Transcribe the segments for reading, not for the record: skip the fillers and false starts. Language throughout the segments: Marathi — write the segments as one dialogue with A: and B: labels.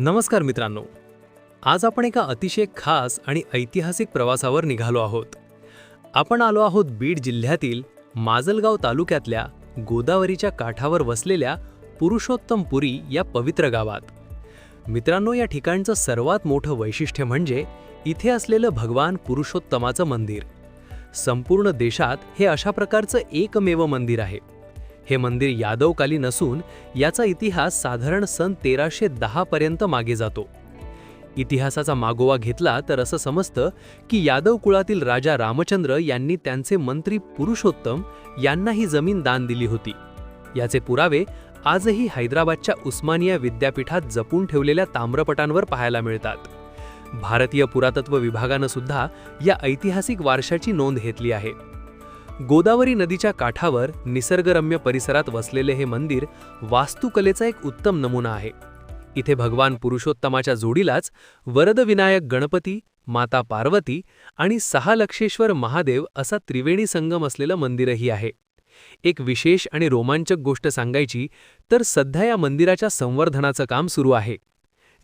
A: नमस्कार मित्रांनो, आज आपण एका अतिशय खास आणि ऐतिहासिक प्रवासावर निघालो आहोत. आपण आलो आहोत बीड जिल्ह्यातील माजलगाव तालुक्यातल्या गोदावरीच्या काठावर वसलेल्या पुरुषोत्तमपुरी या पवित्र गावात. मित्रांनो, या ठिकाणचं सर्वात मोठं वैशिष्ट्य म्हणजे इथे असलेलं भगवान पुरुषोत्तमाचं मंदिर. संपूर्ण देशात हे अशा प्रकारचं एकमेव मंदिर आहे. हे मंदिर यादवकालीन असून याचा इतिहास साधारण सन 1310 पर्यंत मागे जातो. इतिहासाचा मागोवा घेतला तर असं समजतं की यादव कुळातील राजा रामचंद्र यांनी त्यांचे मंत्री पुरुषोत्तम यांना ही जमीन दान दिली होती. याचे पुरावे आजही हैदराबादच्या उस्मानिया विद्यापीठात जपून ठेवलेल्या ताम्रपटांवर पाहायला मिळतात. भारतीय पुरातत्व विभागानं सुद्धा या ऐतिहासिक वारशाची नोंद घेतली आहे. गोदावरी नदीच्या काठावर निसर्गरम्य परिसरात वसलेले हे मंदिर वास्तुकलेचा एक उत्तम नमुना आहे. इथे भगवान पुरुषोत्तमाच्या जोडीलाच वरदविनायक गणपती, माता पार्वती आणि 6 लक्षेश्वर महादेव असा त्रिवेणी संगम असलेलं मंदिरही आहे. एक विशेष आणि रोमांचक गोष्ट सांगायची तर सध्या या मंदिराच्या संवर्धनाचं काम सुरू आहे.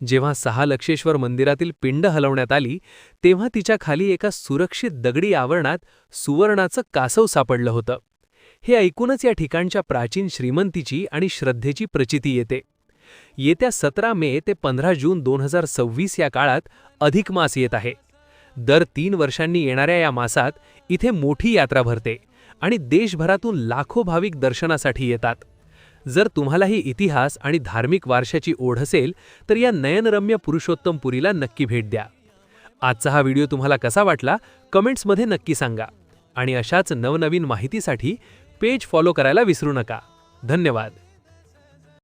A: जेव्हा 6 लक्षेश्वर मंदिरातील पिंड हलवण्यात आली तेव्हा तिच्या खाली एका सुरक्षित दगडी आवरणात सुवर्णाचं कासव सापडलं होतं. हे ऐकूनच या ठिकाणच्या प्राचीन श्रीमंतीची आणि श्रद्धेची प्रचिती येते. येत्या 17 मे ते 15 जून 2026 या काळात अधिक मास येत आहे. दर 3 वर्षांनी येणाऱ्या या मासात इथे मोठी यात्रा भरते आणि देशभरातून लाखो भाविक दर्शनासाठी येतात. जर तुम्हालाही इतिहास आणि धार्मिक वारशाची ओढ असेल तर या नयनरम्य पुरुषोत्तमपुरीला नक्की भेट द्या. आजचा हा व्हिडिओ तुम्हाला कसा वाटला कमेंट्समध्ये नक्की सांगा आणि अशाच नवनवीन माहितीसाठी पेज फॉलो करायला विसरू नका. धन्यवाद.